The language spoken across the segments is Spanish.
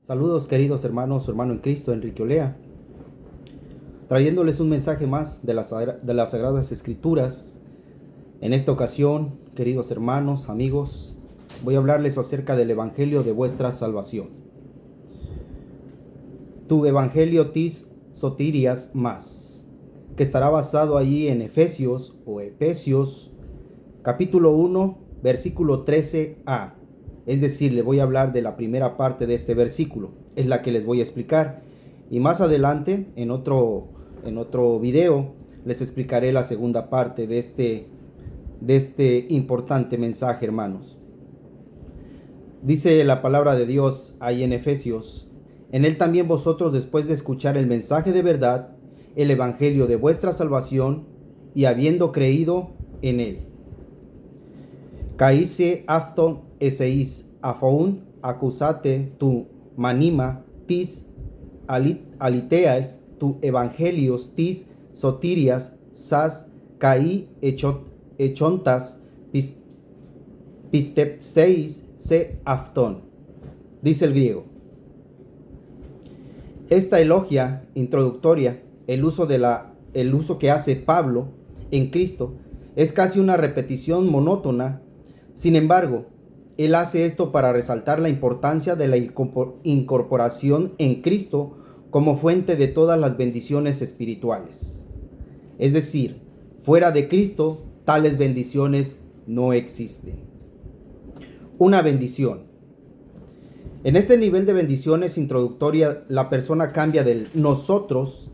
Saludos queridos hermanos, su hermano en Cristo, Enrique Olea, trayéndoles un mensaje más de las Sagradas Escrituras. En esta ocasión, queridos hermanos, amigos, voy a hablarles acerca del Evangelio de vuestra salvación. Tu Evangelio tis sotirias más, que estará basado allí en Efesios o Efesios, capítulo 1, versículo 13a. Es decir, le voy a hablar de la primera parte de este versículo, es la que les voy a explicar. Y más adelante, en otro video, les explicaré la segunda parte de este importante mensaje, hermanos. Dice la palabra de Dios ahí en Efesios: en él también vosotros, después de escuchar el mensaje de verdad, el evangelio de vuestra salvación, y habiendo creído en él, caíse afton eseis afoun acusate tu manima tis aliteas tu evangelios tis sotirias sas caí echontas pistepseis se afton. Dice el griego. Esta elogia introductoria, el uso que hace Pablo en Cristo, es casi una repetición monótona. Sin embargo, él hace esto para resaltar la importancia de la incorporación en Cristo como fuente de todas las bendiciones espirituales. Es decir, fuera de Cristo, tales bendiciones no existen. Una bendición. En este nivel de bendiciones introductoria, la persona cambia del nosotros,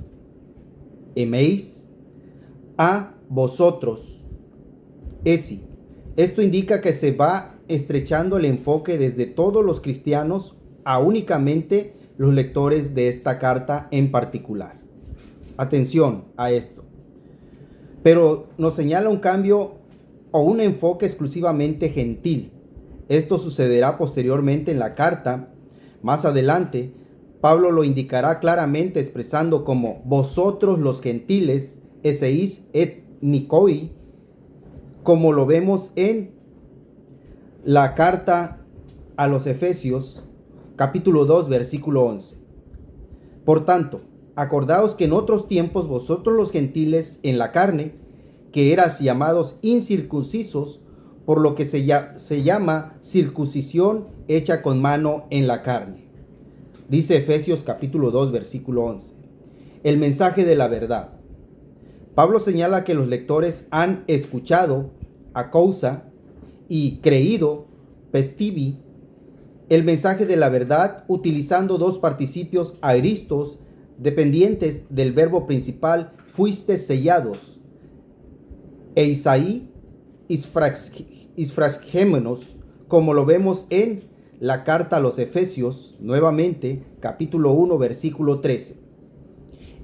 emeis, a vosotros, esi. Esto indica que se va estrechando el enfoque desde todos los cristianos a únicamente los lectores de esta carta en particular. Atención a esto. Pero nos señala un cambio o un enfoque exclusivamente gentil. Esto sucederá posteriormente en la carta. Más adelante, Pablo lo indicará claramente expresando como vosotros los gentiles, eseis et nikoi, como lo vemos en la carta a los Efesios, capítulo 2, versículo 11. Por tanto, acordaos que en otros tiempos vosotros los gentiles en la carne, que eras llamados incircuncisos, por lo que se llama circuncisión hecha con mano en la carne. Dice Efesios capítulo 2, versículo 11. El mensaje de la verdad. Pablo señala que los lectores han escuchado, acousa, y creído, pestivi, el mensaje de la verdad, utilizando dos participios aeristos dependientes del verbo principal, fuiste sellados. Eisai isfrasgémenos, como lo vemos en la carta a los Efesios, nuevamente, capítulo 1, versículo 13.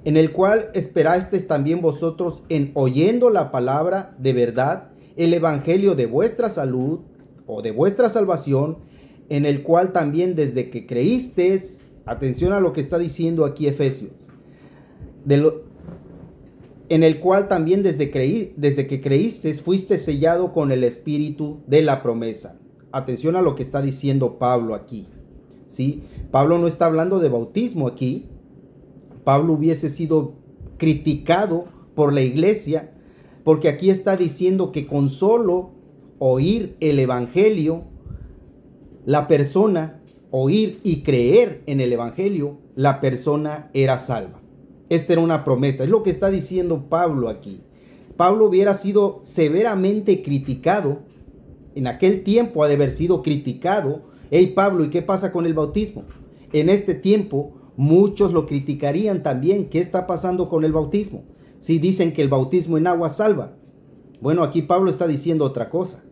En el cual esperasteis también vosotros en oyendo la palabra de verdad, el evangelio de vuestra salud o de vuestra salvación, en el cual también desde que creísteis, atención a lo que está diciendo aquí Efesios, en el cual también desde que creísteis fuiste sellado con el espíritu de la promesa. Atención a lo que está diciendo Pablo aquí, ¿sí? Pablo no está hablando de bautismo aquí. Pablo hubiese sido criticado por la iglesia, porque aquí está diciendo que con solo oír el evangelio, la persona, oír y creer en el evangelio, la persona era salva. Esta era una promesa, es lo que está diciendo Pablo aquí. Pablo hubiera sido severamente criticado, en aquel tiempo ha de haber sido criticado. Hey Pablo, ¿y qué pasa con el bautismo? En este tiempo muchos lo criticarían también. ¿Qué está pasando con el bautismo? Si dicen que el bautismo en agua salva. Bueno, aquí Pablo está diciendo otra cosa.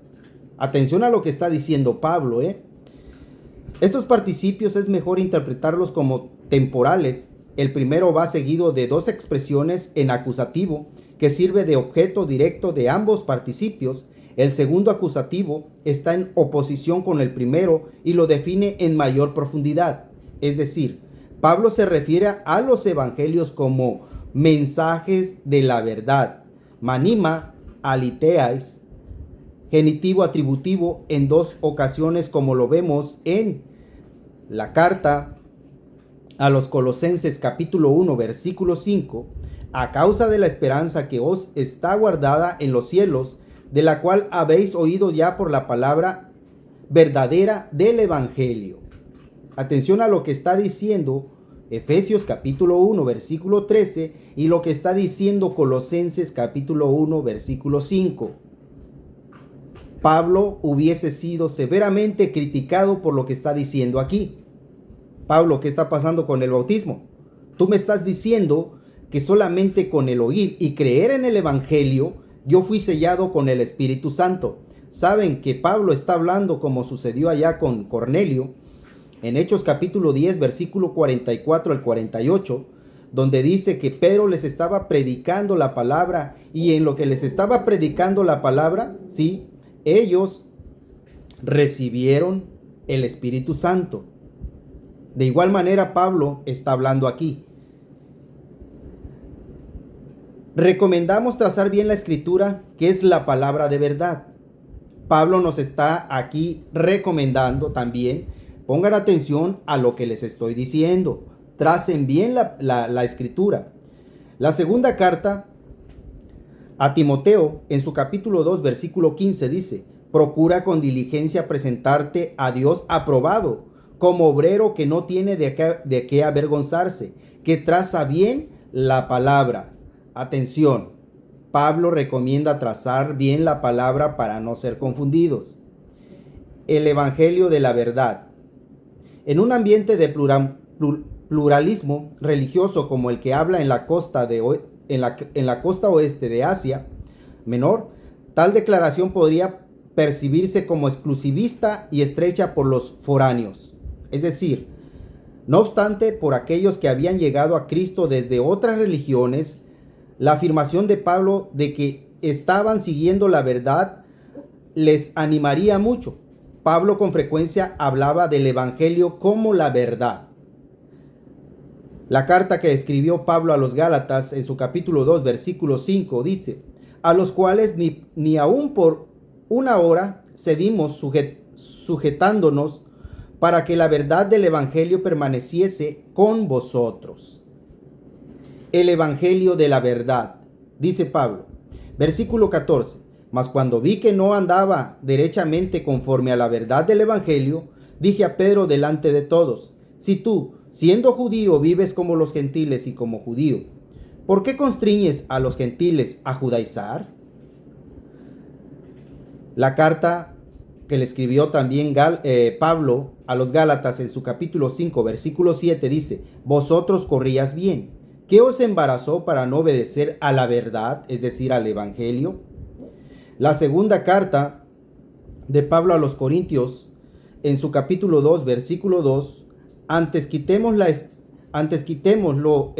Atención a lo que está diciendo Pablo, Estos participios es mejor interpretarlos como temporales. El primero va seguido de dos expresiones en acusativo que sirve de objeto directo de ambos participios. El segundo acusativo está en oposición con el primero y lo define en mayor profundidad. Es decir, Pablo se refiere a los evangelios como mensajes de la verdad, manima aliteais, genitivo atributivo en dos ocasiones, como lo vemos en la carta a los Colosenses capítulo 1 versículo 5, a causa de la esperanza que os está guardada en los cielos, de la cual habéis oído ya por la palabra verdadera del Evangelio. Atención a lo que está diciendo Efesios capítulo 1 versículo 13 y lo que está diciendo Colosenses capítulo 1 versículo 5. Pablo hubiese sido severamente criticado por lo que está diciendo aquí. Pablo, ¿qué está pasando con el bautismo? Tú me estás diciendo que solamente con el oír y creer en el Evangelio, yo fui sellado con el Espíritu Santo. Saben que Pablo está hablando como sucedió allá con Cornelio, en Hechos capítulo 10, versículo 44 al 48, donde dice que Pedro les estaba predicando la palabra y en lo que les estaba predicando la palabra, sí, ellos recibieron el Espíritu Santo. De igual manera, Pablo está hablando aquí. Recomendamos trazar bien la escritura, que es la palabra de verdad. Pablo nos está aquí recomendando también, pongan atención a lo que les estoy diciendo, tracen bien la escritura. La segunda carta a Timoteo, en su capítulo 2, versículo 15, dice: procura con diligencia presentarte a Dios aprobado, como obrero que no tiene de qué avergonzarse, que traza bien la palabra. Atención, Pablo recomienda trazar bien la palabra para no ser confundidos. El Evangelio de la verdad. En un ambiente de pluralismo religioso como el que habla en la costa oeste de Asia Menor, tal declaración podría percibirse como exclusivista y estrecha por los foráneos. Es decir, no obstante, por aquellos que habían llegado a Cristo desde otras religiones, la afirmación de Pablo de que estaban siguiendo la verdad les animaría mucho. Pablo con frecuencia hablaba del Evangelio como la verdad. La carta que escribió Pablo a los Gálatas en su capítulo 2, versículo 5 dice: a los cuales ni aun por una hora cedimos sujetándonos para que la verdad del Evangelio permaneciese con vosotros. El Evangelio de la verdad, dice Pablo. Versículo 14. Mas cuando vi que no andaba derechamente conforme a la verdad del Evangelio, dije a Pedro delante de todos: si tú, siendo judío, vives como los gentiles y como judío, ¿por qué constriñes a los gentiles a judaizar? La carta que le escribió también Pablo a los Gálatas en su capítulo 5, versículo 7 dice: vosotros corríais bien. ¿Qué os embarazó para no obedecer a la verdad, es decir, al Evangelio? La segunda carta de Pablo a los Corintios, en su capítulo 2, versículo 2, antes quitemos los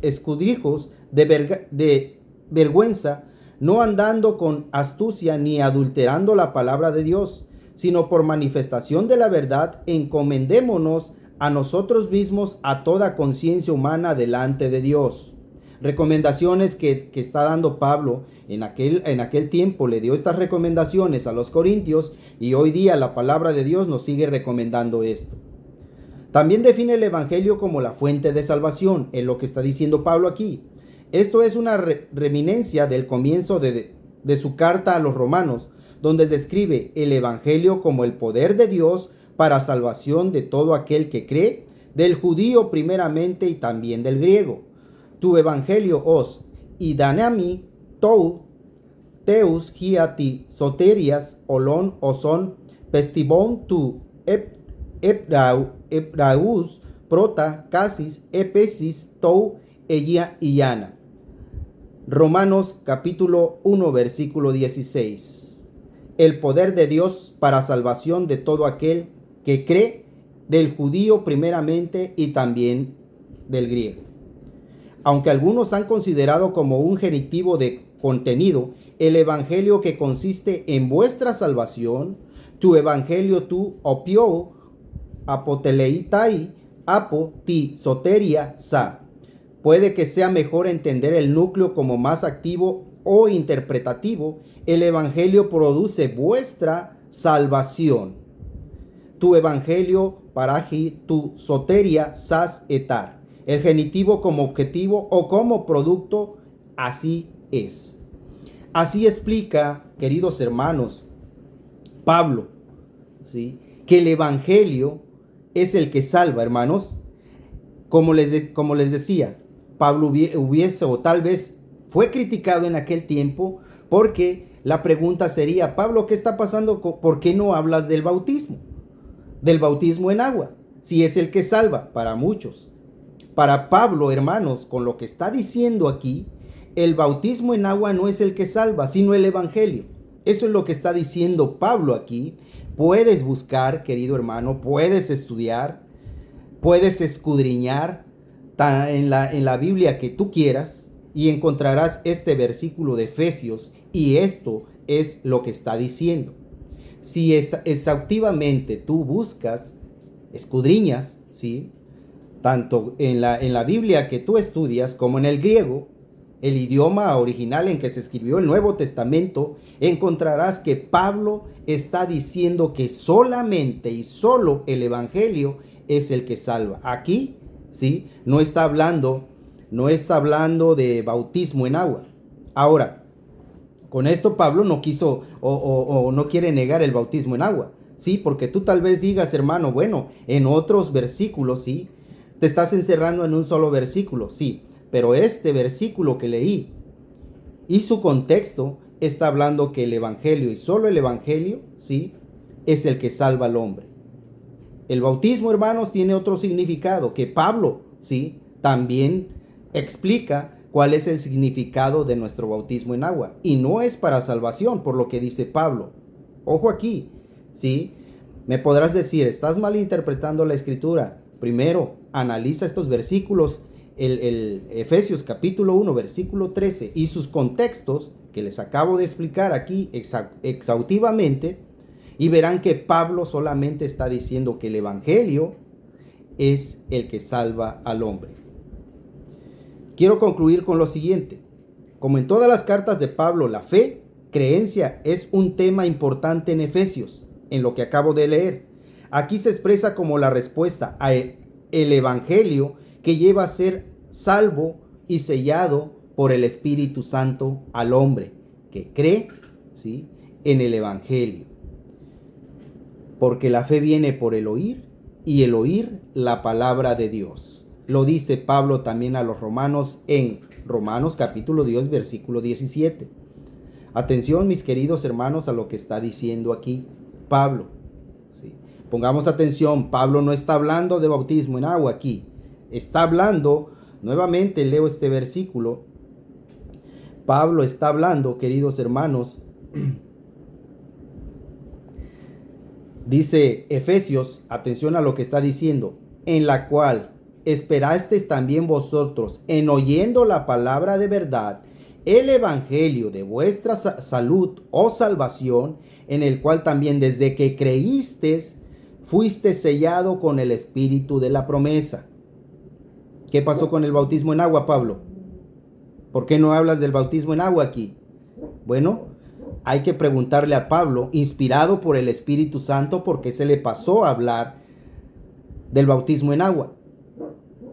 escudrijos de vergüenza, no andando con astucia ni adulterando la palabra de Dios, sino por manifestación de la verdad, encomendémonos a nosotros mismos a toda conciencia humana delante de Dios. Recomendaciones que está dando Pablo en aquel tiempo. Le dio estas recomendaciones a los corintios y hoy día la palabra de Dios nos sigue recomendando esto. También define el Evangelio como la fuente de salvación, en lo que está diciendo Pablo aquí. Esto es una reminiscencia del comienzo de su carta a los romanos, donde describe el Evangelio como el poder de Dios para salvación de todo aquel que cree, del judío primeramente y también del griego. Tu Evangelio os idanami tou teus hiati soterias olon oson pestibon tu ebraus prota casis epesis tou iyana. Romanos capítulo 1 versículo 16. El poder de Dios para salvación de todo aquel que cree, del judío primeramente y también del griego. Aunque algunos han considerado como un genitivo de contenido el evangelio que consiste en vuestra salvación, tu evangelio tu opio apoteleitai apo ti soteria sa. Puede que sea mejor entender el núcleo como más activo o interpretativo. El evangelio produce vuestra salvación. Tu evangelio paraji tu soteria sas etar. El genitivo como objetivo o como producto, así es. Así explica, queridos hermanos, Pablo, ¿sí?, que el evangelio es el que salva, hermanos. Como les decía, Pablo hubiese o tal vez fue criticado en aquel tiempo porque la pregunta sería: Pablo, ¿qué está pasando? ¿Por qué no hablas del bautismo? Del bautismo en agua, si es el que salva para muchos. Para Pablo, hermanos, con lo que está diciendo aquí, el bautismo en agua no es el que salva, sino el evangelio. Eso es lo que está diciendo Pablo aquí. Puedes buscar, querido hermano, puedes estudiar, puedes escudriñar en la Biblia que tú quieras y encontrarás este versículo de Efesios, y esto es lo que está diciendo. Si exhaustivamente tú buscas, escudriñas, ¿sí?, tanto en la Biblia que tú estudias como en el griego, el idioma original en que se escribió el Nuevo Testamento, encontrarás que Pablo está diciendo que solamente y solo el evangelio es el que salva. Aquí, ¿sí?, no está hablando de bautismo en agua. Ahora, con esto Pablo no quiso o no quiere negar el bautismo en agua, ¿sí? Porque tú tal vez digas, hermano, bueno, en otros versículos, ¿sí?, te estás encerrando en un solo versículo, sí, pero este versículo que leí y su contexto está hablando que el evangelio y solo el evangelio, ¿sí?, es el que salva al hombre. El bautismo, hermanos, tiene otro significado que Pablo, ¿sí?, también explica cuál es el significado de nuestro bautismo en agua. Y no es para salvación, por lo que dice Pablo. Ojo aquí, ¿sí? Me podrás decir, estás malinterpretando la escritura. Primero, analiza estos versículos, el Efesios capítulo 1, versículo 13 y sus contextos que les acabo de explicar aquí exhaustivamente, y verán que Pablo solamente está diciendo que el evangelio es el que salva al hombre. Quiero concluir con lo siguiente. Como en todas las cartas de Pablo, la fe, creencia, es un tema importante en Efesios, en lo que acabo de leer. Aquí se expresa como la respuesta a el evangelio que lleva a ser salvo y sellado por el Espíritu Santo al hombre que cree, ¿sí?, en el evangelio. Porque la fe viene por el oír, y el oír la palabra de Dios. Lo dice Pablo también a los romanos en Romanos capítulo 10, versículo 17. Atención, mis queridos hermanos, a lo que está diciendo aquí Pablo, ¿sí? Pongamos atención, Pablo no está hablando de bautismo en agua aquí. Está hablando, nuevamente leo este versículo. Pablo está hablando, queridos hermanos, dice Efesios, atención a lo que está diciendo, en la cual esperasteis también vosotros en oyendo la palabra de verdad, el evangelio de vuestra salud o salvación, en el cual también desde que creísteis fuiste sellado con el espíritu de la promesa. ¿Qué pasó con el bautismo en agua, Pablo? ¿Por qué no hablas del bautismo en agua aquí? Bueno, hay que preguntarle a Pablo, inspirado por el Espíritu Santo, por qué se le pasó a hablar del bautismo en agua.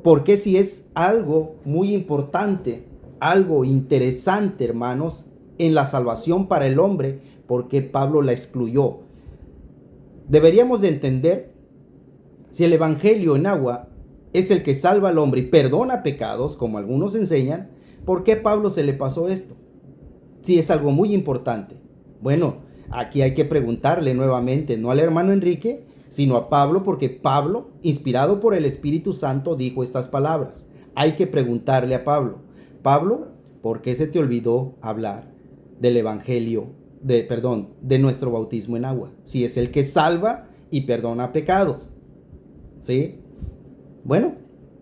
Porque si es algo muy importante, algo interesante, hermanos, en la salvación para el hombre, ¿por qué Pablo la excluyó? Deberíamos de entender, si el evangelio en agua es el que salva al hombre y perdona pecados, como algunos enseñan, ¿por qué Pablo se le pasó esto? Si es algo muy importante. Bueno, aquí hay que preguntarle nuevamente, no al hermano Enrique, sino a Pablo, porque Pablo, inspirado por el Espíritu Santo, dijo estas palabras. Hay que preguntarle a Pablo, Pablo, ¿por qué se te olvidó hablar del evangelio, de nuestro bautismo en agua? Si es el que salva y perdona pecados. ¿Sí? Bueno,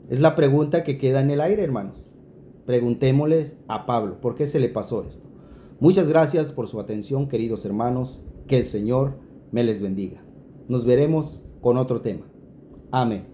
es la pregunta que queda en el aire, hermanos. Preguntémosles a Pablo, ¿por qué se le pasó esto? Muchas gracias por su atención, queridos hermanos. Que el Señor me les bendiga. Nos veremos con otro tema. Amén.